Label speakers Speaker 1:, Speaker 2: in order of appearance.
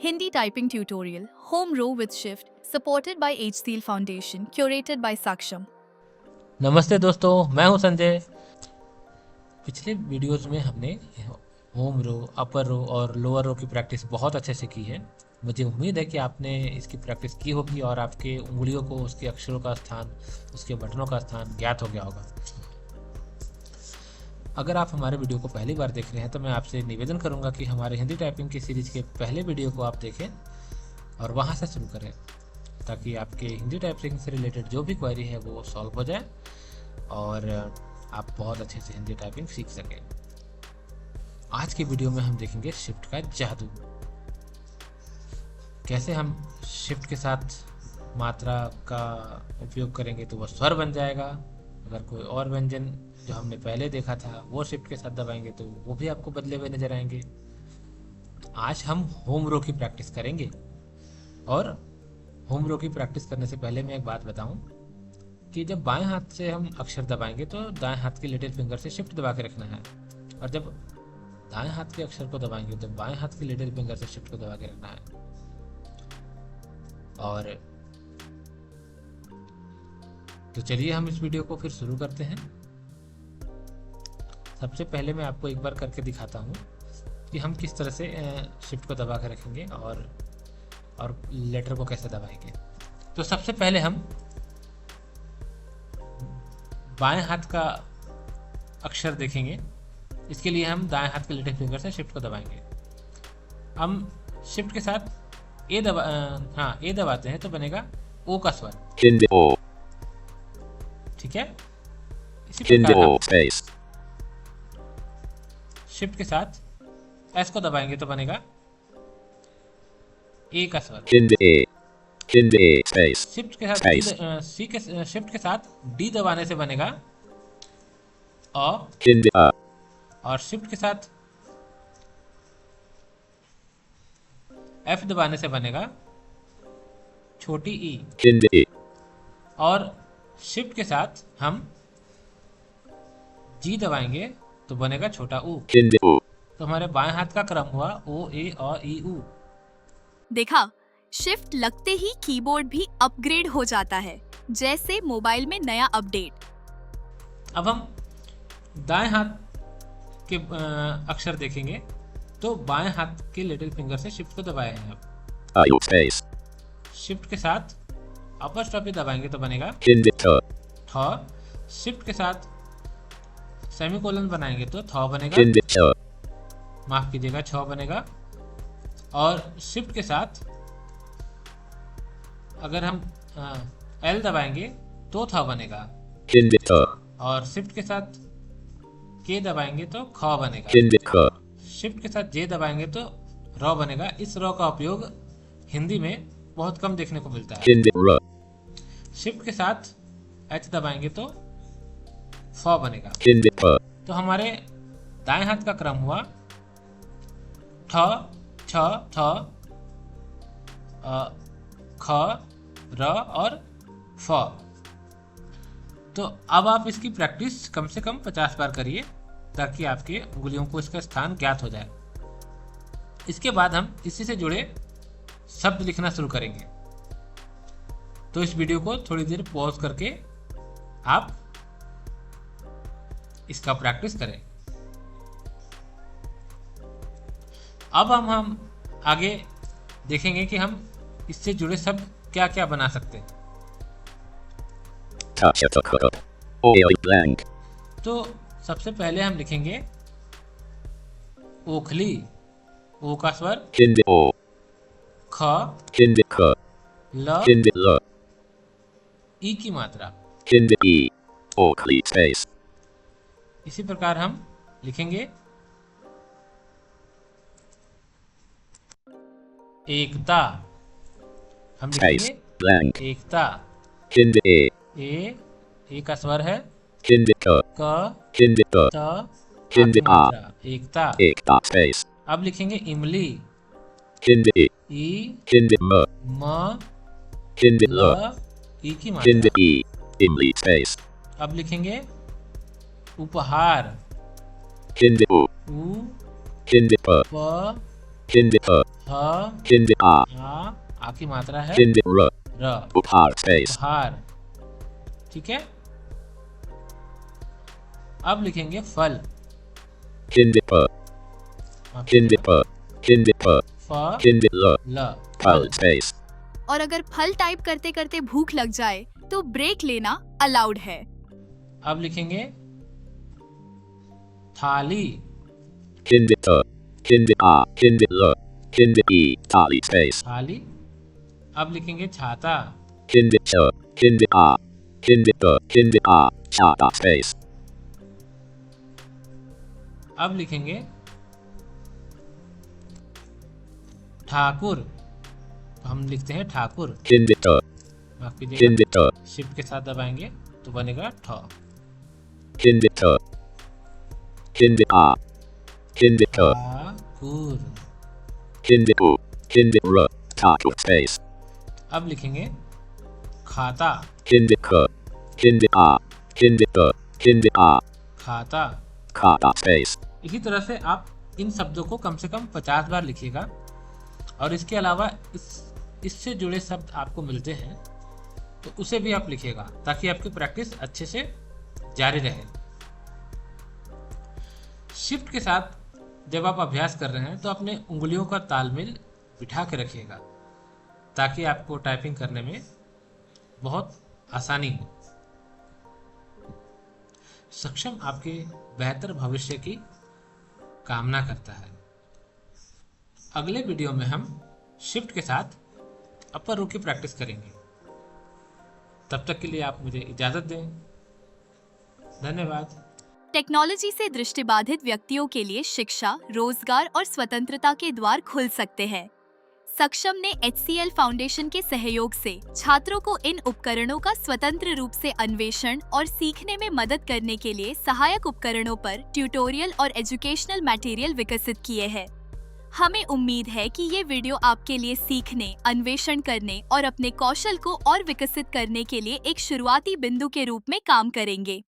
Speaker 1: Hindi typing tutorial, Home Row with Shift, supported by HCL Foundation, curated by Saksham.
Speaker 2: नमस्ते दोस्तों, मैं हूं संजय। पिछले वीडियोस में हमने होम रो, अपर रो और लोअर रो की प्रैक्टिस बहुत अच्छे से की है। मुझे उम्मीद है कि आपने इसकी प्रैक्टिस की होगी और आपके उंगलियों को उसके अक्षरों का स्थान, उसके बटनों का स्थान ज्ञात हो गया होगा। अगर आप हमारे वीडियो को पहली बार देख रहे हैं तो मैं आपसे निवेदन करूंगा कि हमारे हिंदी टाइपिंग की सीरीज के पहले वीडियो को आप देखें और वहां से शुरू करें, ताकि आपके हिंदी टाइपिंग से रिलेटेड जो भी क्वेरी है वो सॉल्व हो जाए और आप बहुत अच्छे से हिंदी टाइपिंग सीख सकें। आज की वीडियो में हम देखेंगे शिफ्ट का जादू। कैसे हम शिफ्ट के साथ मात्रा का उपयोग करेंगे तो वह स्वर बन जाएगा। अगर कोई और व्यंजन जो हमने पहले देखा था वो शिफ्ट के साथ दबाएंगे तो वो भी आपको बदले हुए नजर आएंगे। आज हम होम रो की प्रैक्टिस करेंगे और होम रो की प्रैक्टिस करने से पहले मैं एक बात बताऊं कि जब बाएं हाथ से हम अक्षर दबाएंगे तो दाएं हाथ की लिटिल फिंगर से शिफ्ट दबा के रखना है, और जब दाएं हाथ के अक्षर को दबाएंगे तो बाएं हाथ की लिटिल फिंगर से शिफ्ट को दबा के रखना है। और तो चलिए हम इस वीडियो को फिर शुरू करते हैं। सबसे पहले मैं आपको एक बार करके दिखाता हूँ कि हम किस तरह से शिफ्ट को दबा के रखेंगे और लेटर को कैसे दबाएंगे। तो सबसे पहले हम बाएं हाथ का अक्षर देखेंगे। इसके लिए हम दाएं हाथ के लिटिल फिंगर से शिफ्ट को दबाएंगे। हम शिफ्ट के साथ ए दबाते हैं तो बनेगा ओ का स्वर, ठीक है। इसी प्रकार हम शिफ्ट के साथ एस को दबाएंगे तो बनेगा ए का स्वर। शिफ्ट के साथ शिफ्ट के साथ डी दबाने से बनेगा अ, और शिफ्ट के साथ एफ दबाने से बनेगा छोटी ई, और शिफ्ट के साथ हम जी दबाएंगे तो बनेगा छोटा ऊ। तो हमारे बाएं हाथ का क्रम हुआ ओ ए अ ई ऊ।
Speaker 1: देखा, शिफ्ट लगते ही कीबोर्ड भी अपग्रेड हो जाता है, जैसे मोबाइल में नया अपडेट।
Speaker 2: अब हम दाएं हाथ के अक्षर देखेंगे तो बाएं हाथ के लिटिल फिंगर से शिफ्ट को दबाए हैं। अब शिफ्ट के साथ अपर स्टॉप पे दबाएंगे तो बनेगा ठ। शिफ्ट के साथ सेमीकोलन बनाएंगे तो थ बनेगा, माफ कीजिएगा छ बनेगा। और शिफ्ट के साथ अगर हम एल दबाएंगे तो थ बनेगा, और शिफ्ट के साथ के दबाएंगे तो ख बनेगा। शिफ्ट के साथ जे दबाएंगे तो र बनेगा। इस र का उपयोग हिंदी में बहुत कम देखने को मिलता है। शिफ्ट के साथ एच दबाएंगे तो फ बनेगा। तो हमारे दाएं हाथ का क्रम हुआ ठ छ थ ख र और फ। तो अब आप इसकी प्रैक्टिस कम से कम 50 बार करिए ताकि आपके उंगलियों को इसका स्थान ज्ञात हो जाए। इसके बाद हम इसी से जुड़े शब्द लिखना शुरू करेंगे। तो इस वीडियो को थोड़ी देर पॉज करके आप इसका प्रैक्टिस करें। अब हम आगे देखेंगे कि हम इससे जुड़े शब्द क्या क्या बना सकते हैं। तो सबसे पहले हम लिखेंगे ओखली, ओ का स्वर, ख, ल, ई की मात्रा। इसी प्रकार हम लिखेंगे एकता। हम लिखेंगे एकता, ए का स्वर है, क, त, एकता। अब लिखेंगे इमली, ई, म, ल, ई की मात्रा। अब लिखेंगे उपहार, उ, प,
Speaker 3: Indica.
Speaker 2: ह
Speaker 3: Indica.
Speaker 2: आ की मात्रा है
Speaker 3: Indira.
Speaker 2: र,
Speaker 3: Upar space.
Speaker 2: उपहार। ठीक है, अब लिखेंगे फल।
Speaker 3: Indica. Indica. Indica.
Speaker 2: फ
Speaker 3: Indila.
Speaker 2: ल,
Speaker 3: Pal space.
Speaker 1: और अगर फल टाइप करते करते भूख लग जाए तो ब्रेक लेना अलाउड है।
Speaker 2: अब लिखेंगे थाली।
Speaker 3: Indica. Indica. Indila. Indie. Tali space.
Speaker 2: थाली। अब लिखेंगे छाता।
Speaker 3: Indica. Indica. Indica. Indica. Chata space.
Speaker 2: अब लिखेंगे ठाकुर। तो हम लिखते हैं ठाकुर।
Speaker 3: Indica.
Speaker 2: माफ कीजिएगा,
Speaker 3: Indica.
Speaker 2: शिफ्ट के साथ दबाएंगे तो बनेगा ठ।
Speaker 3: Indica. Indica. Indica.
Speaker 2: Thakur.
Speaker 3: Indigo. Indira. Taco space.
Speaker 2: अब लिखेंगे खाता।
Speaker 3: Indica. Indica. Indica. Indica.
Speaker 2: खाता।
Speaker 3: Kata space.
Speaker 2: इसी तरह से आप इन शब्दों को कम से कम 50 बार लिखिएगा, और इसके अलावा इससे जुड़े शब्द आपको मिलते हैं तो उसे भी आप लिखिएगा, ताकि आपकी प्रैक्टिस अच्छे से जारी रहे। शिफ्ट के साथ जब आप अभ्यास कर रहे हैं तो अपने उंगलियों का तालमेल बिठा के रखिएगा, ताकि आपको टाइपिंग करने में बहुत आसानी हो। सक्षम आपके बेहतर भविष्य की कामना करता है। अगले वीडियो में हम शिफ्ट के साथ अपर रो की प्रैक्टिस करेंगे। तब तक के लिए आप मुझे इजाजत दें। धन्यवाद।
Speaker 1: टेक्नोलॉजी से दृष्टिबाधित व्यक्तियों के लिए शिक्षा, रोजगार और स्वतंत्रता के द्वार खुल सकते हैं। सक्षम ने HCL फाउंडेशन के सहयोग से छात्रों को इन उपकरणों का स्वतंत्र रूप से अन्वेषण और सीखने में मदद करने के लिए सहायक उपकरणों पर ट्यूटोरियल और एजुकेशनल मटेरियल विकसित किए हैं। हमें उम्मीद है कि ये वीडियो आपके लिए सीखने, अन्वेषण करने और अपने कौशल को और विकसित करने के लिए एक शुरुआती बिंदु के रूप में काम करेंगे।